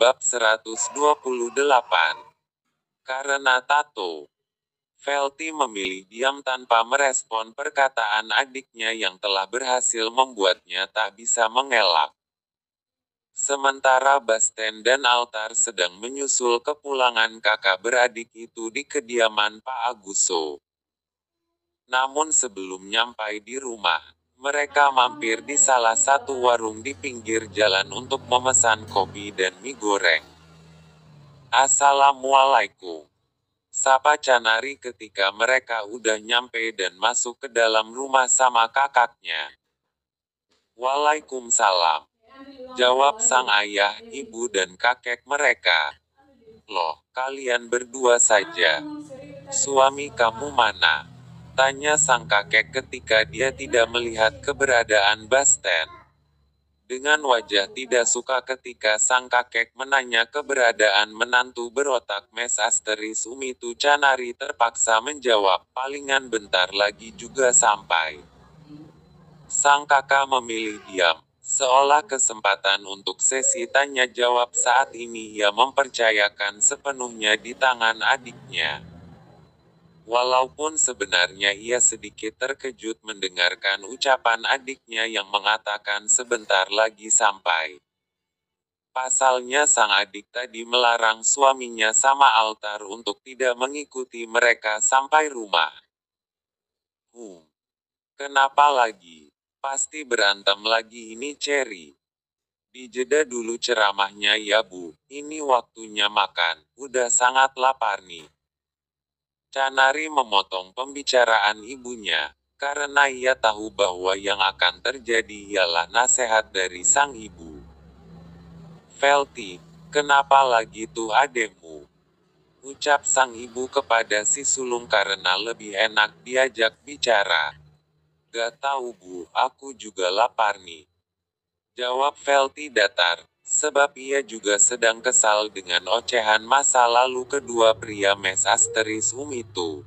Bab 128. Karena tato. Velty memilih diam tanpa merespon perkataan adiknya yang telah berhasil membuatnya tak bisa mengelak. Sementara Basten dan Altar sedang menyusul kepulangan kakak beradik itu di kediaman Pak Aguso. Namun sebelum nyampai di rumah, mereka mampir di salah satu warung di pinggir jalan untuk memesan kopi dan mie goreng. Assalamualaikum, sapa Canari ketika mereka udah nyampe dan masuk ke dalam rumah sama kakaknya. Waalaikumsalam, jawab sang ayah, ibu dan kakek mereka. Loh, kalian berdua saja. Suami kamu mana? Tanya sang kakek ketika dia tidak melihat keberadaan Basten. Dengan wajah tidak suka ketika sang kakek menanya keberadaan menantu berotak mes asteris Umitu, Canari terpaksa menjawab, palingan bentar lagi juga sampai. Sang kakak memilih diam, seolah kesempatan untuk sesi tanya jawab saat ini ia mempercayakan sepenuhnya di tangan adiknya. Walaupun sebenarnya ia sedikit terkejut mendengarkan ucapan adiknya yang mengatakan sebentar lagi sampai. Pasalnya sang adik tadi melarang suaminya sama Altar untuk tidak mengikuti mereka sampai rumah. Kenapa lagi? Pasti berantem lagi ini Cherry. Dijeda dulu ceramahnya ya Bu, ini waktunya makan, udah sangat lapar nih. Canari memotong pembicaraan ibunya, karena ia tahu bahwa yang akan terjadi ialah nasihat dari sang ibu. Velty, kenapa lagi tuh adekmu? Ucap sang ibu kepada si sulung karena lebih enak diajak bicara. Gak tahu Bu, aku juga lapar nih. Jawab Velty datar. Sebab ia juga sedang kesal dengan ocehan masa lalu kedua pria mes asteris itu.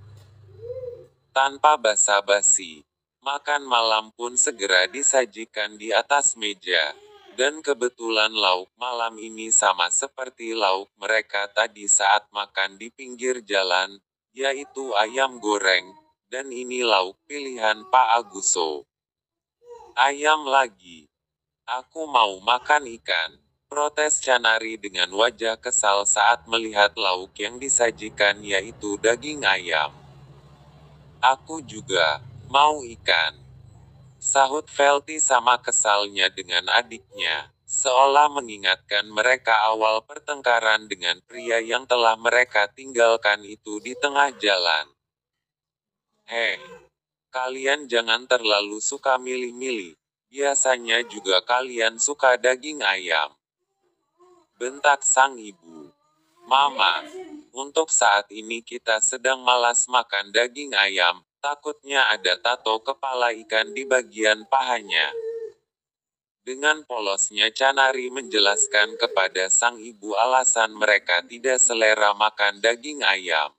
Tanpa basa-basi, makan malam pun segera disajikan di atas meja. Dan kebetulan lauk malam ini sama seperti lauk mereka tadi saat makan di pinggir jalan, yaitu ayam goreng, dan ini lauk pilihan Pak Aguso. Ayam lagi. Aku mau makan ikan. Protes Canari dengan wajah kesal saat melihat lauk yang disajikan yaitu daging ayam. Aku juga mau ikan, sahut Velty sama kesalnya dengan adiknya, seolah mengingatkan mereka awal pertengkaran dengan pria yang telah mereka tinggalkan itu di tengah jalan. Kalian jangan terlalu suka milih-milih, biasanya juga kalian suka daging ayam. Bentak sang ibu. Mama, untuk saat ini kita sedang malas makan daging ayam, takutnya ada tato kepala ikan di bagian pahanya. Dengan polosnya Canari menjelaskan kepada sang ibu alasan mereka tidak selera makan daging ayam.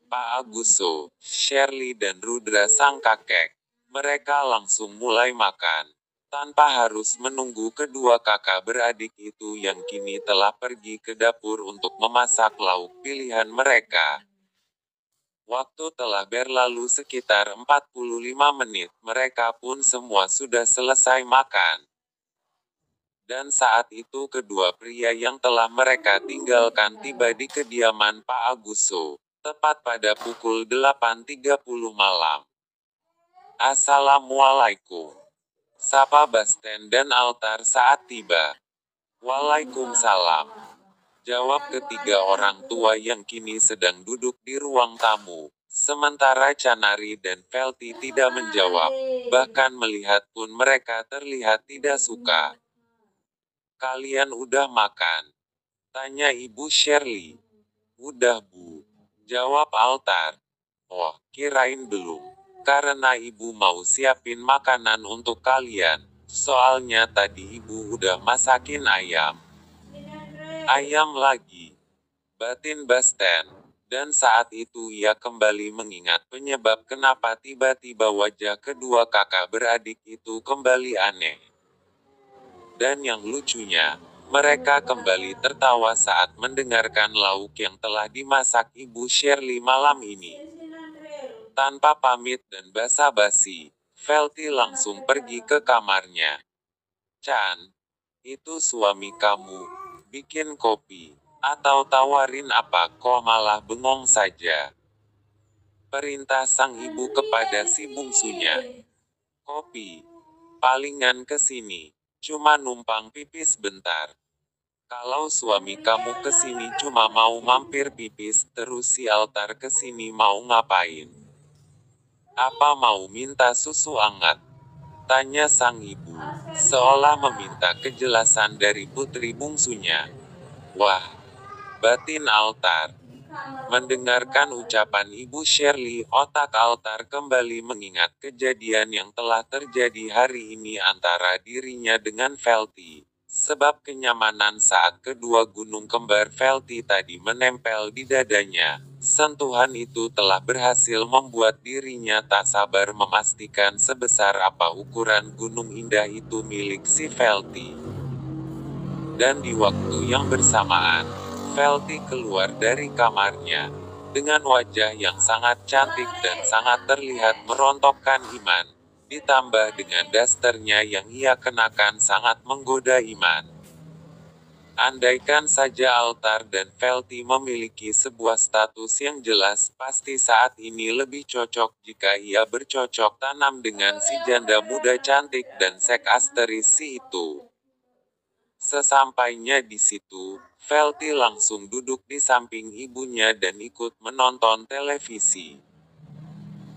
Pak Aguso, Shirley dan Rudra sang kakek, mereka langsung mulai makan. Tanpa harus menunggu kedua kakak beradik itu yang kini telah pergi ke dapur untuk memasak lauk pilihan mereka. Waktu telah berlalu sekitar 45 menit, mereka pun semua sudah selesai makan. Dan saat itu kedua pria yang telah mereka tinggalkan tiba di kediaman Pak Aguso, tepat pada pukul 8.30 malam. Assalamualaikum, sapa Basten dan Altar saat tiba. Waalaikumsalam, jawab ketiga orang tua yang kini sedang duduk di ruang tamu. Sementara Canari dan Velty tidak menjawab, bahkan melihat pun mereka terlihat tidak suka. Kalian udah makan? Tanya Ibu Shirley. Udah Bu, jawab Altar. Oh, kirain belum. Karena ibu mau siapin makanan untuk kalian, soalnya tadi ibu udah masakin ayam. Ayam lagi, batin Basten. Dan saat itu ia kembali mengingat penyebab kenapa tiba-tiba wajah kedua kakak beradik itu kembali aneh. Dan yang lucunya, Mereka kembali tertawa saat mendengarkan lauk yang telah dimasak Ibu Shirley malam ini. Tanpa pamit dan basa-basi, Velty langsung pergi ke kamarnya. "Chan, itu suami kamu. Bikin kopi. Atau tawarin apa, kok malah bengong saja?" Perintah sang ibu kepada si bungsunya. "Kopi. Palingan kesini. Cuma numpang pipis bentar. Kalau suami kamu kesini cuma mau mampir pipis, terus si Altar kesini mau ngapain? Apa mau minta susu hangat?" tanya sang ibu, seolah meminta kejelasan dari putri bungsunya. Wah, batin Altar. Mendengarkan ucapan Ibu Shirley, otak Altar kembali mengingat kejadian yang telah terjadi hari ini antara dirinya dengan Velty. Sebab kenyamanan saat kedua gunung kembar Velty tadi menempel di dadanya, sentuhan itu telah berhasil membuat dirinya tak sabar memastikan sebesar apa ukuran gunung indah itu milik si Velty. Dan di waktu yang bersamaan, Velty keluar dari kamarnya, dengan wajah yang sangat cantik dan sangat terlihat merontokkan iman, ditambah dengan dasternya yang ia kenakan sangat menggoda iman. Andaikan saja Altar dan Velty memiliki sebuah status yang jelas, pasti saat ini lebih cocok jika ia bercocok tanam dengan si janda muda cantik dan sek asteris si itu. Sesampainya di situ, Velty langsung duduk di samping ibunya dan ikut menonton televisi.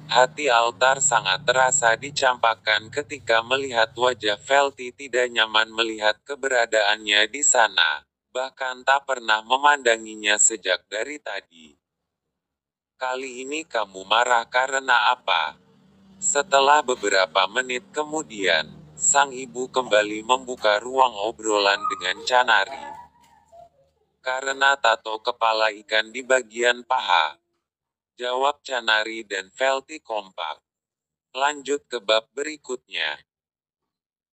Hati Altar sangat terasa dicampakkan ketika melihat wajah Velty tidak nyaman melihat keberadaannya di sana, bahkan tak pernah memandanginya sejak dari tadi. "Kali ini kamu marah karena apa?" Setelah beberapa menit kemudian, sang ibu kembali membuka ruang obrolan dengan Canary. "Karena tato kepala ikan di bagian paha," jawab Canary dan Velty kompak. Lanjut ke bab berikutnya.